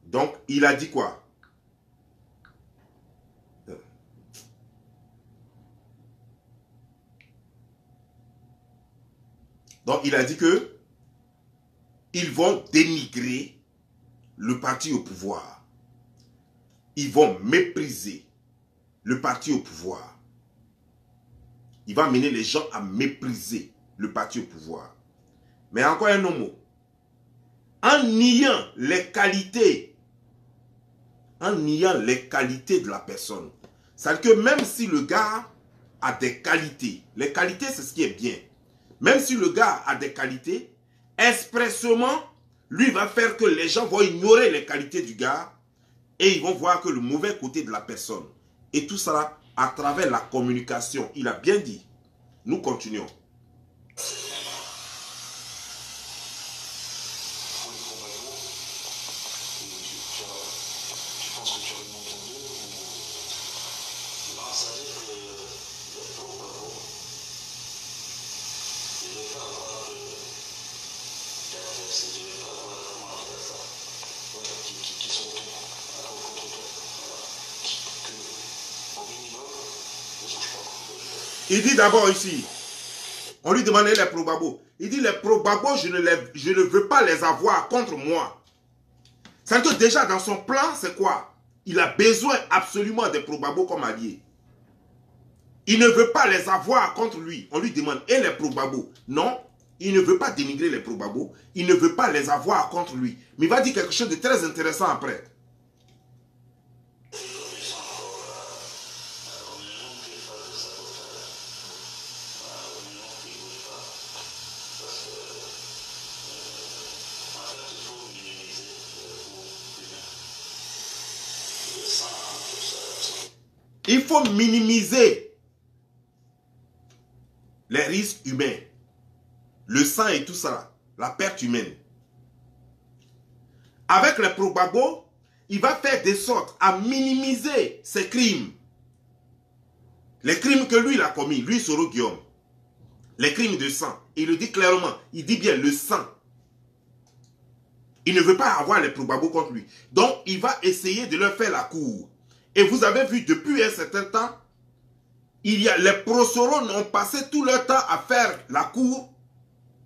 Donc, il a dit quoi? Donc, il a dit que ils vont dénigrer le parti au pouvoir. Ils vont mépriser le parti au pouvoir. Il va amener les gens à mépriser le parti au pouvoir. Mais encore un autre mot. En niant les qualités, de la personne. C'est-à-dire que même si le gars a des qualités, les qualités c'est ce qui est bien. Même si le gars a des qualités, expressément, lui va faire que les gens vont ignorer les qualités du gars et ils vont voir que le mauvais côté de la personne. Et tout ça à travers la communication. Il a bien dit. Nous continuons. Il dit d'abord ici, on lui demandait les probabos. Il dit les probabos, je ne veux pas les avoir contre moi. C'est que déjà dans son plan, c'est quoi? Il a besoin absolument des probabos comme alliés. Il ne veut pas les avoir contre lui. On lui demande, et les probabos? Non, il ne veut pas dénigrer les probabos. Il ne veut pas les avoir contre lui. Mais il va dire quelque chose de très intéressant après. Il faut minimiser les risques humains, le sang et tout ça, la perte humaine. Avec les probabos, il va faire de sorte à minimiser ses crimes. Les crimes que lui il a commis, lui Soro Guillaume. Les crimes de sang. Il le dit clairement, il dit bien le sang. Il ne veut pas avoir les probabos contre lui. Donc, il va essayer de leur faire la cour. Et vous avez vu, depuis un certain temps, les prosoros ont passé tout leur temps à faire la cour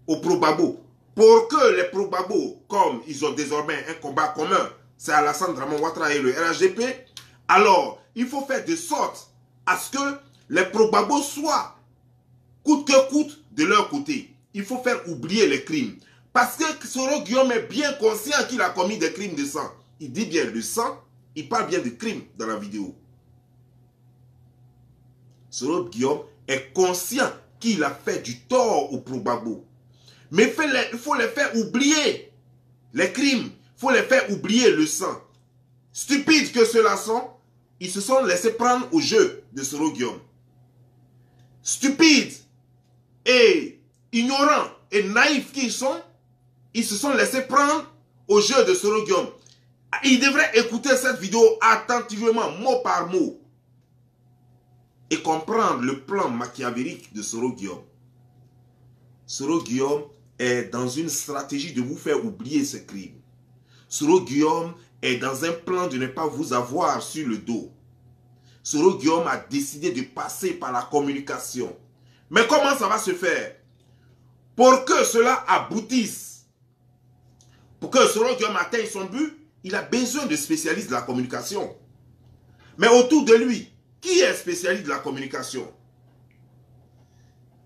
aux probabos. Pour que les probabos, comme ils ont désormais un combat commun, c'est Alassane Draman Ouattara et le RHDP, alors il faut faire de sorte à ce que les probabos soient, coûte que coûte, de leur côté. Il faut faire oublier les crimes. Parce que Soro Guillaume est bien conscient qu'il a commis des crimes de sang. Il dit bien le sang. Il parle bien de crime dans la vidéo. Soro Guillaume est conscient qu'il a fait du tort aux probabos. Mais il faut les faire oublier les crimes. Il faut les faire oublier le sang. Stupides que ceux-là sont, ils se sont laissés prendre au jeu de Soro Guillaume. Stupides et ignorants et naïfs qu'ils sont, ils se sont laissés prendre au jeu de Soro Guillaume. Il devrait écouter cette vidéo attentivement, mot par mot, et comprendre le plan machiavélique de Soro Guillaume. Soro Guillaume est dans une stratégie de vous faire oublier ses crimes. Soro Guillaume est dans un plan de ne pas vous avoir sur le dos. Soro Guillaume a décidé de passer par la communication. Mais comment ça va se faire? Pour que cela aboutisse, pour que Soro Guillaume atteigne son but, il a besoin de spécialistes de la communication. Mais autour de lui, qui est spécialiste de la communication?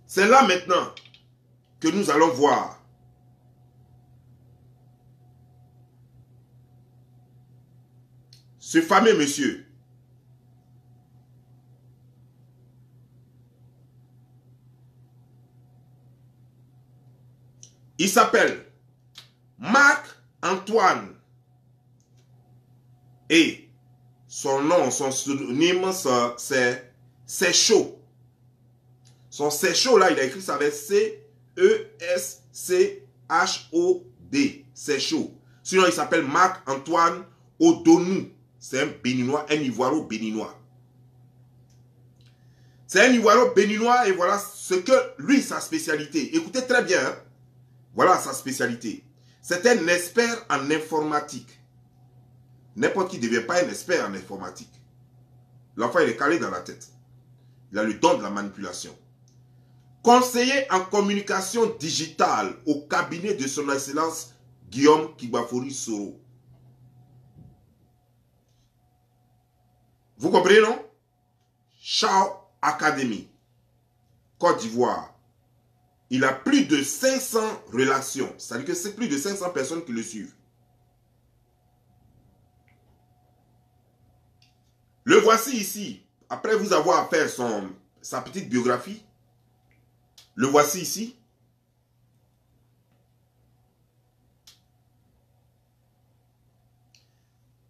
C'est là maintenant que nous allons voir. Ce fameux monsieur. Il s'appelle Marc-Antoine. Et son nom, son pseudonyme, c'est chaud. Son c'est chaud là, il a écrit ça avec C-E-S-C-H-O-D. C'est chaud. Sinon, il s'appelle Marc-Antoine Odonou. C'est un béninois, un ivoiro béninois. C'est un ivoiro béninois et voilà ce que lui, sa spécialité. Écoutez très bien. Hein? Voilà sa spécialité. C'est un expert en informatique. N'importe qui ne devient pas un expert en informatique. L'enfant, il est calé dans la tête. Il a le don de la manipulation. Conseiller en communication digitale au cabinet de son excellence Guillaume Kibafori Soro. Vous comprenez, non? Chao Academy, Côte d'Ivoire. Il a plus de 500 relations. C'est-à-dire que c'est plus de 500 personnes qui le suivent. Le voici ici. Après vous avoir fait sa petite biographie. Le voici ici.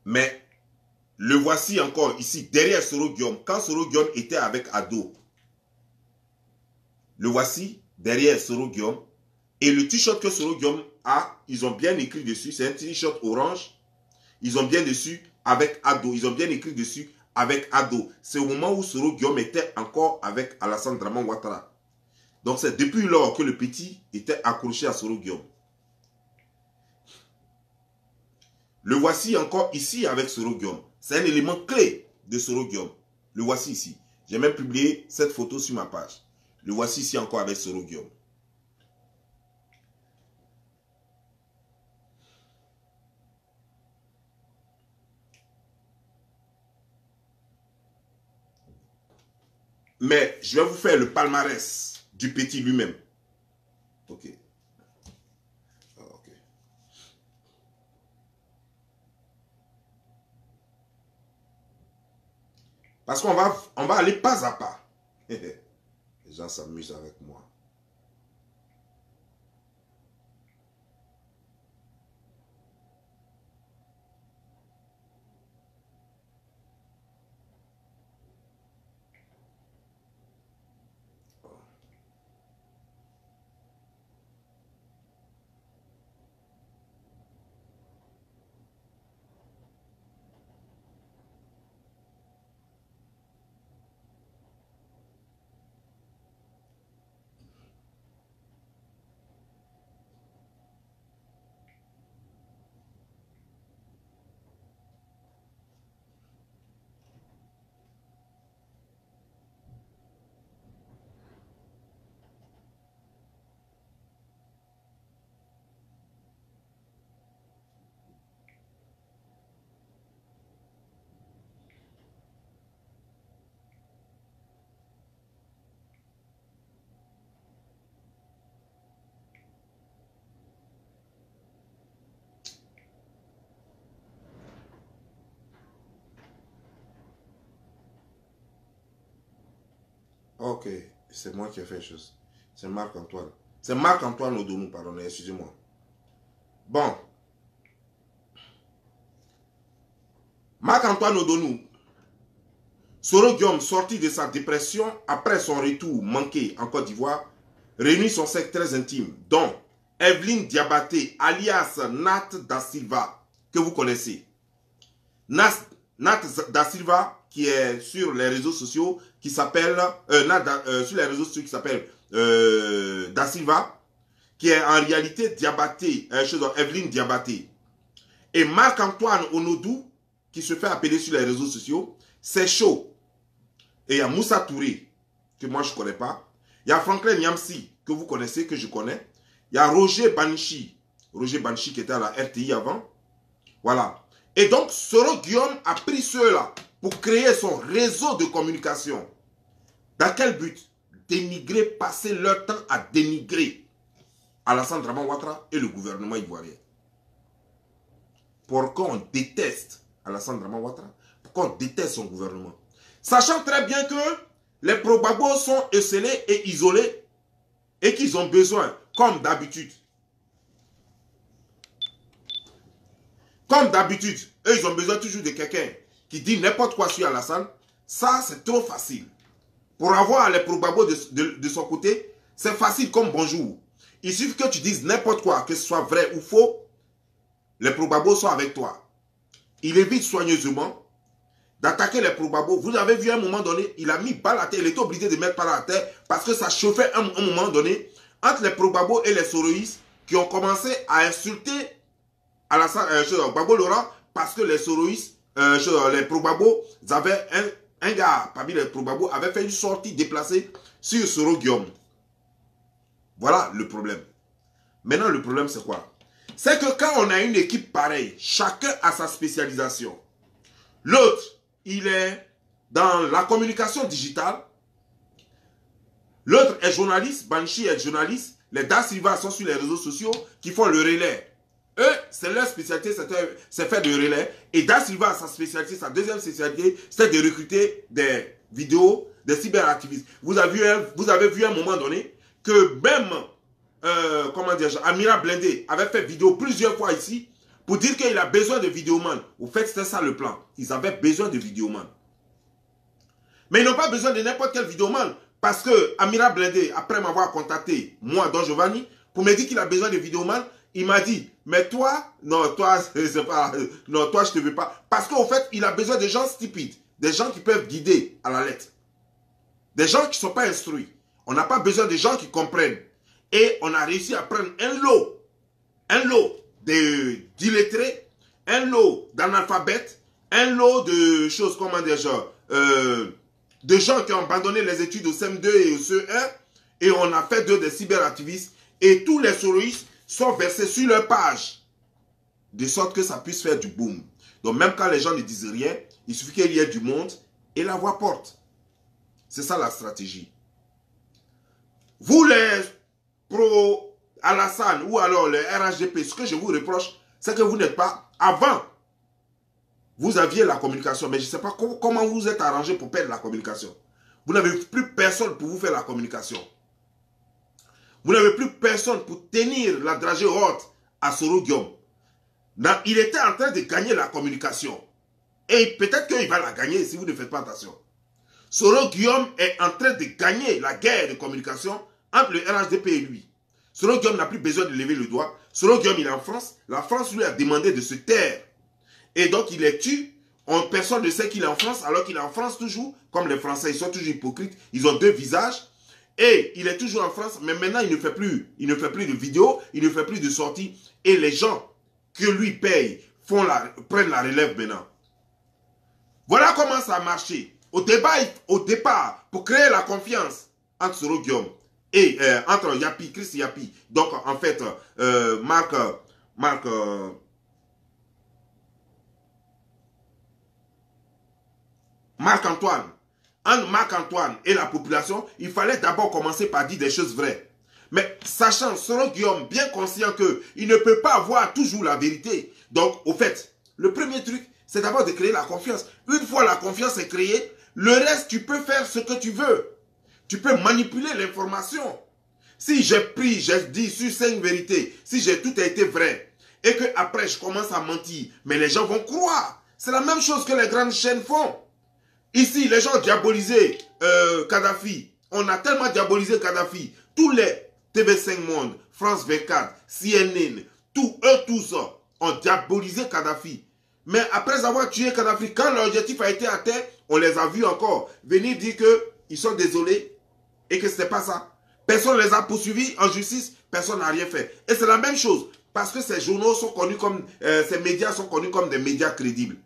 Mais le voici encore ici, derrière Soro Guillaume. Quand Soro Guillaume était avec Ado. Le voici derrière Soro Guillaume. Et le t-shirt que Soro Guillaume a, ils ont bien écrit dessus. C'est un t-shirt orange. Ils ont bien dessus avec Ado. Ils ont bien écrit dessus avec Ado. C'est au moment où Soro Guillaume était encore avec Alassane Draman Ouattara. Donc c'est depuis lors que le petit était accroché à Soro Guillaume. Le voici encore ici avec Soro Guillaume. C'est un élément clé de Soro Guillaume. Le voici ici. J'ai même publié cette photo sur ma page. Le voici ici encore avec Soro Guillaume. Mais je vais vous faire le palmarès du petit lui-même. Ok. Ok. Parce qu'on va aller pas à pas. Les gens s'amusent avec moi. Ok, c'est moi qui ai fait chose. C'est Marc-Antoine. C'est Marc-Antoine Odonou, pardon, excusez-moi. Bon. Marc-Antoine Odonou. Soro Guillaume, sorti de sa dépression après son retour manqué en Côte d'Ivoire, réunit son cercle très intime, dont Evelyne Diabaté, alias Nat Da Silva, que vous connaissez. Nat Da Silva, qui est sur les réseaux sociaux, qui s'appelle sur les réseaux sociaux qui s'appelle Da Silva, qui est en réalité Diabaté, Evelyne Diabaté. Et Marc-Antoine Onodou, qui se fait appeler sur les réseaux sociaux, c'est chaud. Et il y a Moussa Touré, que moi je ne connais pas. Il y a Franklin Niamsi, que vous connaissez, que je connais. Il y a Roger Banchi qui était à la RTI avant. Voilà. Et donc, Soro Guillaume a pris ceux-là pour créer son réseau de communication. Dans quel but? Dénigrer, passer leur temps à dénigrer Alassane Draman Ouattara et le gouvernement ivoirien. Pourquoi on déteste Alassane Draman Ouattara? Pourquoi on déteste son gouvernement? Sachant très bien que les probabos sont esselés et isolés et qu'ils ont besoin, comme d'habitude. Comme d'habitude, eux, ils ont besoin toujours de quelqu'un qui dit n'importe quoi sur Alassane. Ça, c'est trop facile. Pour avoir les probabos de son côté, c'est facile comme bonjour. Il suffit que tu dises n'importe quoi, que ce soit vrai ou faux, les probabos sont avec toi. Il évite soigneusement d'attaquer les probabos. Vous avez vu à un moment donné, il a mis balle à terre, il était obligé de mettre balle à terre parce que ça chauffait à un moment donné entre les probabos et les soroïstes qui ont commencé à insulter Alassane Gbagbo Laurent parce que les soroïstes, les probabos, avaient un gars parmi les probabos avait fait une sortie déplacée sur Soro Guillaume. Voilà le problème. Maintenant, le problème, c'est quoi? C'est que quand on a une équipe pareille, chacun a sa spécialisation. L'autre, il est dans la communication digitale. L'autre est journaliste, Banshee est journaliste. Les Da Silva sont sur les réseaux sociaux qui font le relais. Eux, c'est leur spécialité, c'est faire du relais. Et Da Silva, sa spécialité, sa deuxième spécialité, c'est de recruter des vidéos, des cyberactivistes. Vous avez vu à un moment donné que même, comment dire, Amira Blindé avait fait vidéo plusieurs fois ici pour dire qu'il a besoin de vidéoman. Au fait, c'était ça le plan. Ils avaient besoin de vidéoman. Mais ils n'ont pas besoin de n'importe quel vidéoman. Parce que Amira Blindé, après m'avoir contacté, moi, Don Giovanni, pour me dire qu'il a besoin de vidéoman, il m'a dit, mais toi, non, toi, c'est pas, non, toi, je te veux pas. Parce qu'au fait, il a besoin de gens stupides, des gens qui peuvent guider à la lettre. Des gens qui ne sont pas instruits. On n'a pas besoin de gens qui comprennent. Et on a réussi à prendre un lot d'illettrés, un lot d'analphabètes, un lot de choses, comment dire, de gens qui ont abandonné les études au CM2 et au CE1, et on a fait d'eux des cyberactivistes, et tous les soroïstes sont versés sur leur page, de sorte que ça puisse faire du boom. Donc même quand les gens ne disent rien, il suffit qu'il y ait du monde, et la voix porte. C'est ça la stratégie. Vous les pro-Alassane, ou alors les RHDP, ce que je vous reproche, c'est que vous n'êtes pas, avant, vous aviez la communication, mais je ne sais pas comment vous êtes arrangé pour perdre la communication. Vous n'avez plus personne pour vous faire la communication. Vous n'avez plus personne pour tenir la dragée haute à Soro Guillaume. Il était en train de gagner la communication. Et peut-être qu'il va la gagner si vous ne faites pas attention. Soro Guillaume est en train de gagner la guerre de communication entre le RHDP et lui. Soro Guillaume n'a plus besoin de lever le doigt. Soro Guillaume, il est en France. La France lui a demandé de se taire. Et donc, il les tue. Personne ne sait qu'il est en France, alors qu'il est en France toujours. Comme les Français, ils sont toujours hypocrites. Ils ont deux visages. Et il est toujours en France, mais maintenant, il ne fait plus de vidéos, il ne fait plus de sorties. Et les gens que lui paye prennent la relève maintenant. Voilà comment ça a marché. Au départ, pour créer la confiance entre Soro Guillaume et entre Yapi, Chris Yapi. Donc, en fait, Marc-Antoine, entre Marc-Antoine et la population, il fallait d'abord commencer par dire des choses vraies. Mais sachant, Soro Guillaume, bien conscient qu'il ne peut pas avoir toujours la vérité. Donc, au fait, le premier truc, c'est d'abord de créer la confiance. Une fois la confiance est créée, le reste, tu peux faire ce que tu veux. Tu peux manipuler l'information. Si j'ai dit sur 5 vérités, si tout a été vrai, et que après je commence à mentir, mais les gens vont croire. C'est la même chose que les grandes chaînes font. Ici, les gens ont diabolisé Kadhafi. On a tellement diabolisé Kadhafi. Tous les TV5 Monde, France 24, CNN, eux tous ont diabolisé Kadhafi. Mais après avoir tué Kadhafi, quand l'objectif a été atteint, on les a vus encore venir dire qu'ils sont désolés et que ce n'était pas ça. Personne ne les a poursuivis en justice, personne n'a rien fait. Et c'est la même chose, parce que ces journaux sont connus comme, ces médias sont connus comme des médias crédibles.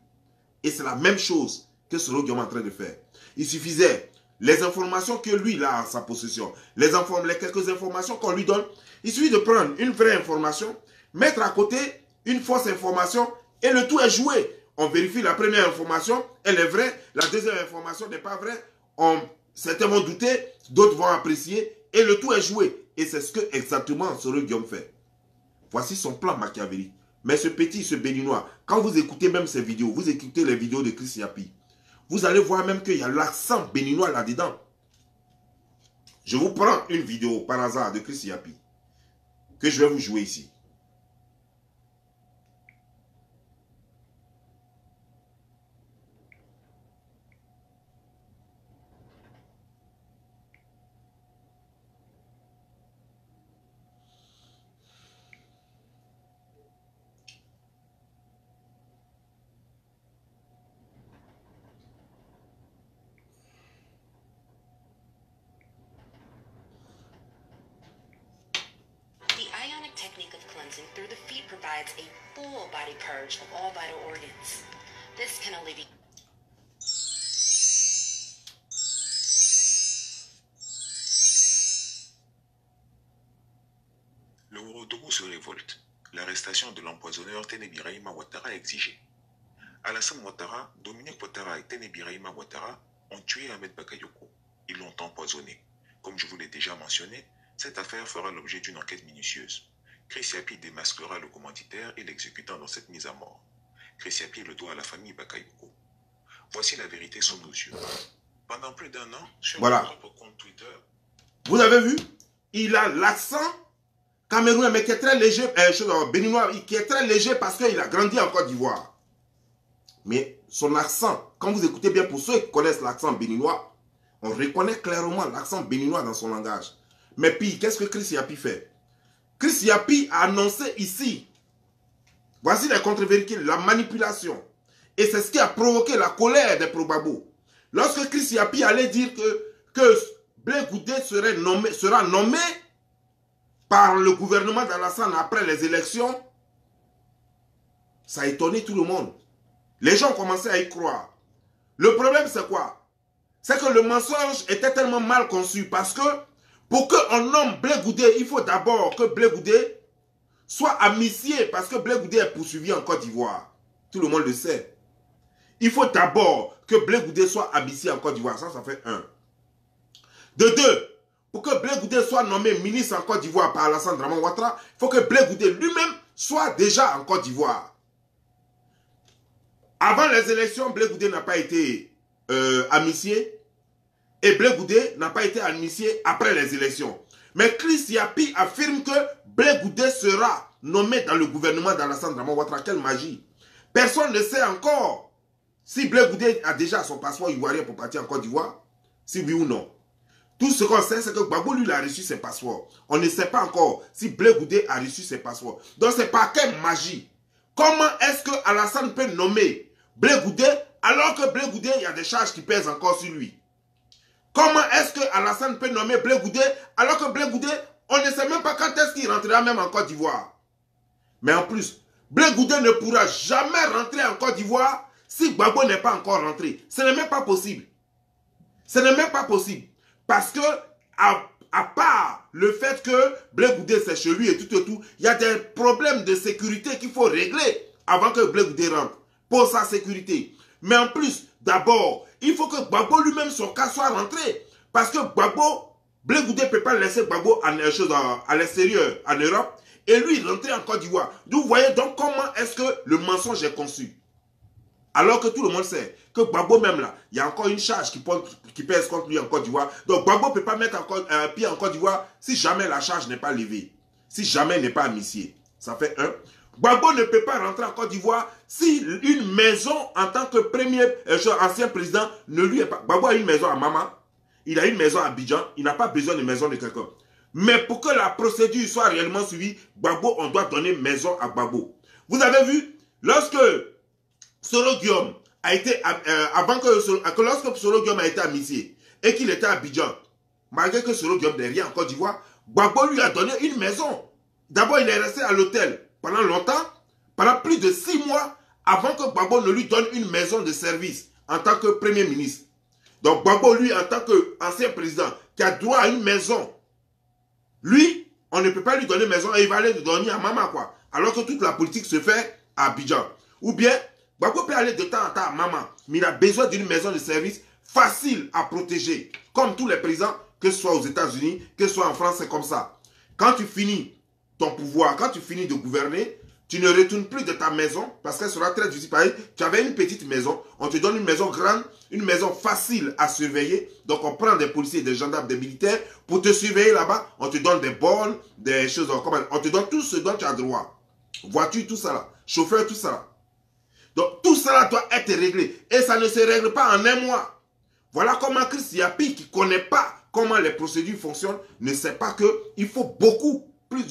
Et c'est la même chose que Soro Guillaume est en train de faire. Il suffisait, les informations que lui a en sa possession, les quelques informations qu'on lui donne, il suffit de prendre une vraie information, mettre à côté une fausse information, et le tout est joué. On vérifie la première information, elle est vraie, la deuxième information n'est pas vraie, certains vont douter, d'autres vont apprécier, et le tout est joué. Et c'est ce que exactement Soro Guillaume fait. Voici son plan machiavélique. Mais ce béninois, quand vous écoutez même ces vidéos, vous écoutez les vidéos de Chris Yapi, vous allez voir même qu'il y a l'accent béninois là-dedans. Je vous prends une vidéo par hasard de Chris Yapi, que je vais vous jouer ici. The ionic technique of cleansing through the feet provides a full body purge of all vital organs. This can alleviate. Le Ourodougou se révolte. L'arrestation de l'empoisonneur Ténébiraïma Ouattara est exigée. Alassane Ouattara, Dominique Ouattara et Ténébiraïma Ouattara ont tué Ahmed Bakayoko. Ils l'ont empoisonné. Comme je vous l'ai déjà mentionné, cette affaire fera l'objet d'une enquête minutieuse. Chris Yapi démasquera le commanditaire et l'exécutant dans cette mise à mort. Chris Yapi le doit à la famille Bakayoko. Voici la vérité sous nos yeux. Pendant plus d'un an, sur mon propre compte Twitter... Vous avez vu? Il a l'accent camerounais, mais qui est très léger, béninois, qui est très léger parce qu'il a grandi en Côte d'Ivoire. Mais son accent, quand vous écoutez bien, pour ceux qui connaissent l'accent béninois, on reconnaît clairement l'accent béninois dans son langage. Mais puis, qu'est-ce que Chris Yapi fait? Chris Yapi a annoncé ici, voici les contre-vérités, la manipulation. Et c'est ce qui a provoqué la colère des pro-Gbagbo. Lorsque Chris Yapi allait dire que Blé Goudé sera nommé par le gouvernement d'Alassane après les élections, ça a étonné tout le monde. Les gens commençaient à y croire. Le problème, c'est quoi? C'est que le mensonge était tellement mal conçu parce que pour qu'on nomme Blé Goudé, il faut d'abord que Blé Goudé soit amnistié parce que Blé Goudé est poursuivi en Côte d'Ivoire. Tout le monde le sait. Il faut d'abord que Blé Goudé soit amnistié en Côte d'Ivoire. Ça fait un. De deux, pour que Blé Goudé soit nommé ministre en Côte d'Ivoire par Alassane Dramane Ouattara, il faut que Blé Goudé lui-même soit déjà en Côte d'Ivoire. Avant les élections, Blé Goudé n'a pas été amnistié et Blé Goudé n'a pas été amnistié après les élections. Mais Chris Yapi affirme que Blé Goudé sera nommé dans le gouvernement d'Alassane Dramane Ouattara. Quelle magie! Personne ne sait encore si Blé Goudé a déjà son passeport ivoirien pour partir en Côte d'Ivoire, si oui ou non. Tout ce qu'on sait, c'est que Gbagbo, lui, a reçu ses passeports. On ne sait pas encore si Blé Goudé a reçu ses passeports. Donc, c'est par quelle magie? Comment est-ce que Alassane peut nommer Blé Goudé alors que Blé Goudé, il y a des charges qui pèsent encore sur lui? Comment est-ce que Alassane peut nommer Blé Goudé alors que Blé Goudé, on ne sait même pas quand est-ce qu'il rentrera même en Côte d'Ivoire? Mais en plus, Blé Goudé ne pourra jamais rentrer en Côte d'Ivoire si Gbagbo n'est pas encore rentré. Ce n'est même pas possible. Ce n'est même pas possible. Parce que, à part le fait que Blé Goudé c'est chez lui et tout, il y a des problèmes de sécurité qu'il faut régler avant que Blé Goudé rentre. Pour sa sécurité. Mais en plus, d'abord, il faut que Gbagbo lui-même, son cas soit rentré. Parce que Gbagbo, Blé Goudé ne peut pas laisser Gbagbo à l'extérieur, en Europe, et lui rentrer en Côte d'Ivoire. Vous voyez donc comment est-ce que le mensonge est conçu. Alors que tout le monde sait que Gbagbo même là, il y a encore une charge qui pèse contre lui en Côte d'Ivoire. Donc Gbagbo ne peut pas mettre un pied en Côte d'Ivoire si jamais la charge n'est pas levée. Si jamais il n'est pas amnistié. Ça fait un. Gbagbo ne peut pas rentrer en Côte d'Ivoire si une maison en tant que ancien président ne lui est pas... Gbagbo a une maison à Mama, il a une maison à Abidjan, il n'a pas besoin de maison de quelqu'un. Mais pour que la procédure soit réellement suivie, Gbagbo, on doit donner maison à Gbagbo. Vous avez vu, lorsque Soro Guillaume a été, lorsque Soro Guillaume a été amnistié et qu'il était à Abidjan, malgré que Soro Guillaume n'est rien en Côte d'Ivoire, Gbagbo lui a donné une maison. D'abord, il est resté à l'hôtel pendant longtemps, pendant plus de 6 mois, avant que Gbagbo ne lui donne une maison de service en tant que Premier ministre. Donc Gbagbo, lui, en tant qu'ancien président, qui a droit à une maison, lui, on ne peut pas lui donner une maison et il va aller lui donner à Mama, quoi. Alors que toute la politique se fait à Abidjan. Ou bien, Gbagbo peut aller de temps en temps à Mama, mais il a besoin d'une maison de service facile à protéger. Comme tous les présidents, que ce soit aux États-Unis, que ce soit en France, c'est comme ça. Quand tu finis ton pouvoir, quand tu finis de gouverner, tu ne retournes plus de ta maison parce qu'elle sera très difficile. Par exemple, tu avais une petite maison, on te donne une maison grande, une maison facile à surveiller. Donc, on prend des policiers, des gendarmes, des militaires pour te surveiller là-bas. On te donne des bornes, des choses comme on te donne tout ce dont tu as droit. Voiture, tout ça là. Chauffeur, tout ça là. Donc, tout cela doit être réglé. Et ça ne se règle pas en un mois. Voilà comment Chris Yapi, qui ne connaît pas comment les procédures fonctionnent, ne sait pas qu'il faut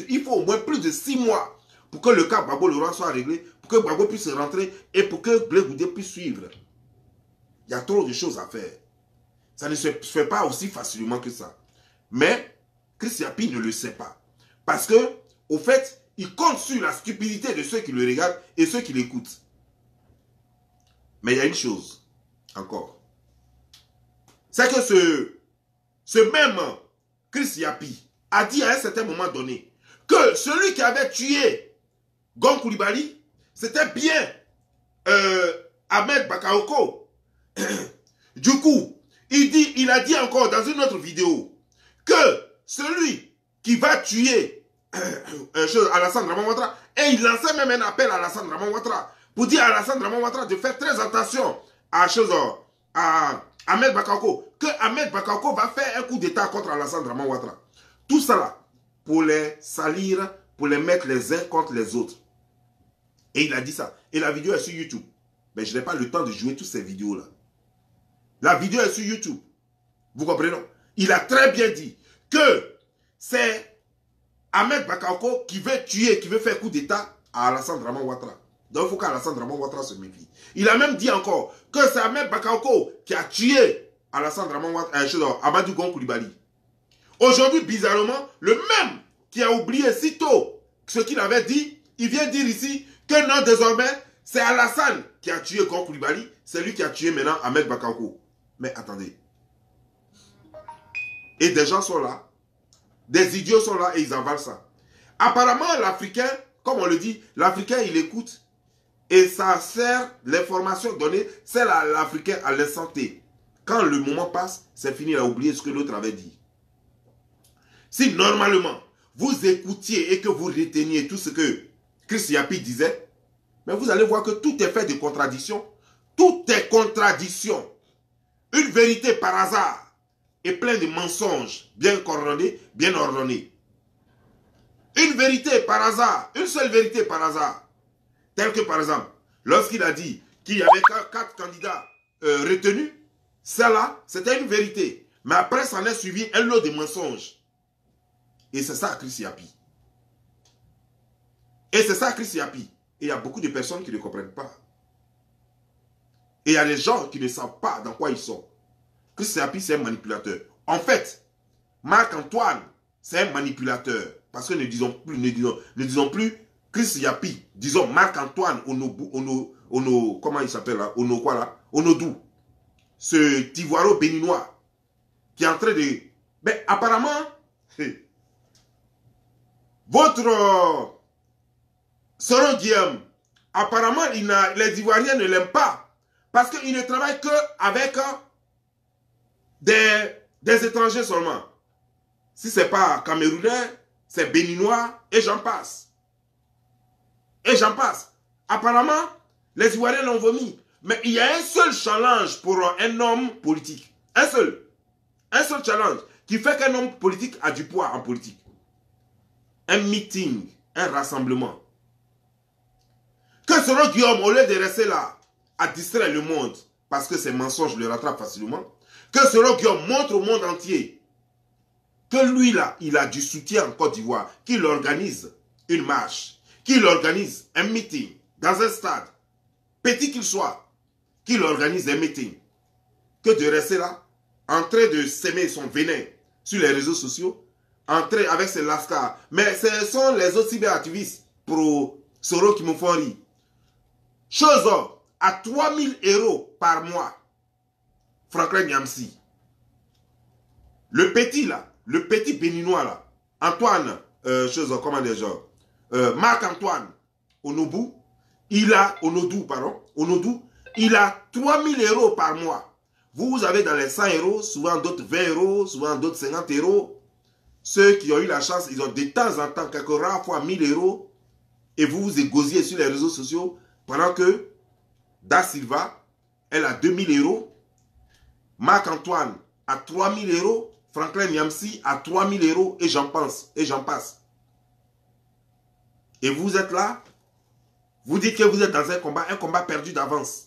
il faut au moins plus de 6 mois pour que le cas Gbagbo Laurent soit réglé, pour que Gbagbo puisse rentrer et pour que Blé Goudé puisse suivre. Il y a trop de choses à faire. Ça ne se fait pas aussi facilement que ça. Mais Chris Yapi ne le sait pas. Parce que au fait, il compte sur la stupidité de ceux qui le regardent et ceux qui l'écoutent. Mais il y a une chose encore. C'est que ce même Chris Yapi a dit à un certain moment donné que celui qui avait tué Gon Coulibaly, c'était bien Ahmed Bakayoko. Du coup, il a dit encore dans une autre vidéo que celui qui va tuer Alassane Draman Ouattara, et il lançait même un appel à Alassane Draman Ouattara pour dire à Alassane Draman Ouattara de faire très attention à Ahmed Bakayoko, que Ahmed Bakayoko va faire un coup d'état contre Alassane Draman Ouattara. Tout ça là, pour les salir, pour les mettre les uns contre les autres. Et il a dit ça. Et la vidéo est sur YouTube. Mais je n'ai pas le temps de jouer toutes ces vidéos-là. La vidéo est sur YouTube. Vous comprenez, non? Il a très bien dit que c'est Ahmed Bakayoko qui veut tuer, qui veut faire coup d'état à Alassane Draman Ouattara. Donc il faut qu'Alassane Draman Ouattara se méfie. Il a même dit encore que c'est Ahmed Bakayoko qui a tué Alassane Draman Ouattara, Amadou Gon Coulibaly. Aujourd'hui, bizarrement, le même qui a oublié si tôt ce qu'il avait dit, il vient dire ici que non, désormais, c'est Alassane qui a tué Gon Coulibaly, c'est lui qui a tué maintenant Ahmed Bakayoko. Mais attendez. Et des gens sont là, des idiots sont là et ils avalent ça. Apparemment, l'Africain, comme on le dit, l'Africain, il écoute et ça sert, l'information donnée, sert à l'Africain à l'instant T. Quand le moment passe, c'est fini, il a oublié ce que l'autre avait dit. Si normalement, vous écoutiez et que vous reteniez tout ce que Chris Yapi disait, mais vous allez voir que tout est fait de contradictions. Tout est contradiction. Une vérité par hasard et plein de mensonges bien coordonnés, bien ordonnés. Une vérité par hasard, une seule vérité par hasard. Tel que par exemple, lorsqu'il a dit qu'il y avait 4 candidats retenus, celle-là, c'était une vérité. Mais après, ça en est suivi un lot de mensonges. Et c'est ça Chris Yapi. Et c'est ça Chris Yapi. Et il y a beaucoup de personnes qui ne comprennent pas. Et il y a des gens qui ne savent pas dans quoi ils sont. Chris Yapi, c'est un manipulateur. En fait, Marc-Antoine, c'est un manipulateur. Parce que ne disons plus Chris Yapi. Disons Marc-Antoine comment il s'appelle là? Onodou. Ce Ivoiro béninois qui est en train de... Mais apparemment, votre Soro Guillaume, apparemment, les Ivoiriens ne l'aiment pas. Parce qu'il ne travaille qu'avec des étrangers seulement. Si ce n'est pas Camerounais, c'est Béninois, et j'en passe. Et j'en passe. Apparemment, les Ivoiriens l'ont vomi. Mais il y a un seul challenge pour un homme politique. Un seul. Un seul challenge qui fait qu'un homme politique a du poids en politique. Un meeting, un rassemblement. Que Soro Guillaume, au lieu de rester là, à distraire le monde, parce que ses mensonges le rattrapent facilement, que Soro Guillaume montre au monde entier que lui là, il a du soutien en Côte d'Ivoire, qu'il organise une marche, qu'il organise un meeting dans un stade, petit qu'il soit, qu'il organise un meeting, que de rester là, en train de s'aimer son venin sur les réseaux sociaux, entrer avec ses lascars. Mais ce sont les autres cyberactivistes pour Soro qui me font rire. Chose à 3000 € par mois. Franklin Nyamsi. Le petit là, le petit béninois là, Antoine, comment dire, Marc-Antoine Onodou, il a 3000 € par mois. Vous avez dans les 100 €, souvent d'autres 20 €, souvent d'autres 50 €. Ceux qui ont eu la chance, ils ont de temps en temps, quelques rares fois 1000 €. Et vous vous égosiez sur les réseaux sociaux pendant que Da Silva, elle a 2000 €. Marc-Antoine a 3000 €. Franklin Nyamsi a 3000 € et j'en pense, et j'en passe. Et vous êtes là, vous dites que vous êtes dans un combat perdu d'avance.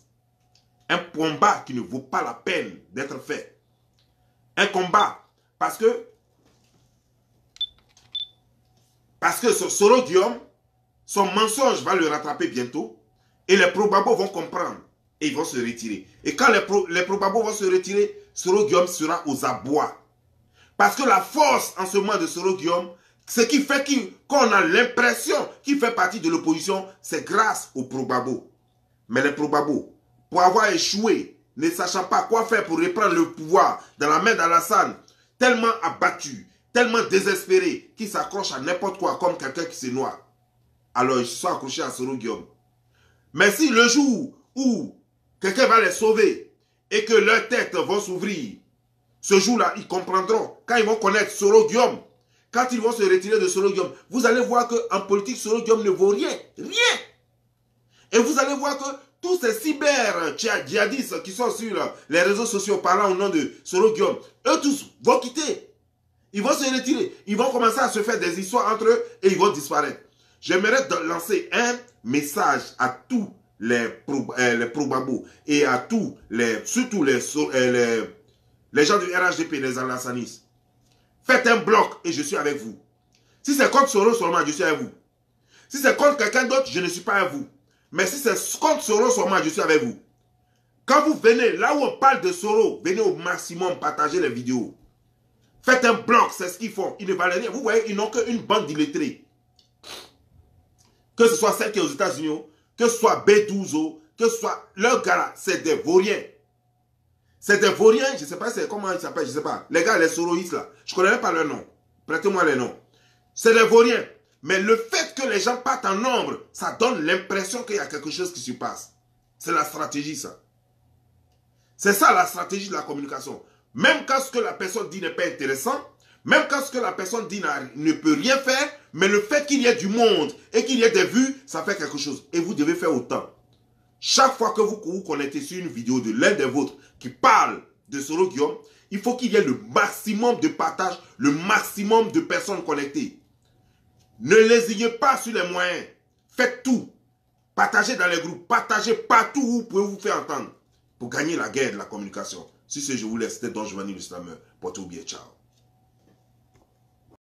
Un combat qui ne vaut pas la peine d'être fait. Un combat parce que Soro Guillaume, son mensonge va le rattraper bientôt et les probabos vont comprendre et ils vont se retirer. Et quand les probabos vont se retirer, Soro Guillaume sera aux abois. Parce que la force en ce moment de Soro Guillaume Ce qui fait qu'on a l'impression qu'il fait partie de l'opposition, c'est grâce aux Progbabo. Mais les Progbabo, pour avoir échoué, ne sachant pas quoi faire pour reprendre le pouvoir dans la main d'Alassane, tellement abattu, tellement désespéré, qu'il s'accroche à n'importe quoi comme quelqu'un qui se noie. Alors ils se sont accrochés à Soro Guillaume. Mais si le jour où quelqu'un va les sauver et que leurs têtes vont s'ouvrir, ce jour-là, ils comprendront. Quand ils vont connaître Soro Guillaume, quand ils vont se retirer de Soro Guillaume, vous allez voir qu'en politique, Soro Guillaume ne vaut rien. Rien. Et vous allez voir que tous ces cyber-djihadistes qui sont sur les réseaux sociaux parlant au nom de Soro Guillaume, eux tous vont quitter. Ils vont se retirer. Ils vont commencer à se faire des histoires entre eux et ils vont disparaître. J'aimerais lancer un message à tous les Progbabo et à tous surtout les gens du RHDP, les Alassanistes. Faites un bloc et je suis avec vous. Si c'est contre Soro seulement, je suis avec vous. Si c'est contre quelqu'un d'autre, je ne suis pas avec vous. Mais si c'est contre Soro seulement, je suis avec vous. Quand vous venez, là où on parle de Soro, venez au maximum partager les vidéos. Faites un bloc, c'est ce qu'ils font. Ils ne valent rien. Vous voyez, ils n'ont qu'une bande d'illettrés. Que ce soit celle qui est aux États-Unis, que ce soit B12, que ce soit leur gars, c'est des vauriens. C'est des vauriens, je ne sais pas comment ils s'appellent, je ne sais pas. Les gars, les soroïstes là, je ne connais même pas leur nom. Prêtez-moi les noms. C'est des vauriens. Mais le fait que les gens partent en nombre, ça donne l'impression qu'il y a quelque chose qui se passe. C'est la stratégie, ça. C'est ça la stratégie de la communication. Même quand ce que la personne dit n'est pas intéressant, même quand ce que la personne dit ne peut rien faire, mais le fait qu'il y ait du monde et qu'il y ait des vues, ça fait quelque chose. Et vous devez faire autant. Chaque fois que vous vous connectez sur une vidéo de l'un des vôtres qui parle de Soro Guillaume, il faut qu'il y ait le maximum de partage, le maximum de personnes connectées. Ne lésignez pas sur les moyens. Faites tout. Partagez dans les groupes. Partagez partout où vous pouvez vous faire entendre pour gagner la guerre de la communication. Si ce je vous laisse, c'était Don Giovanni le Slammer. Portez-vous bien. Ciao.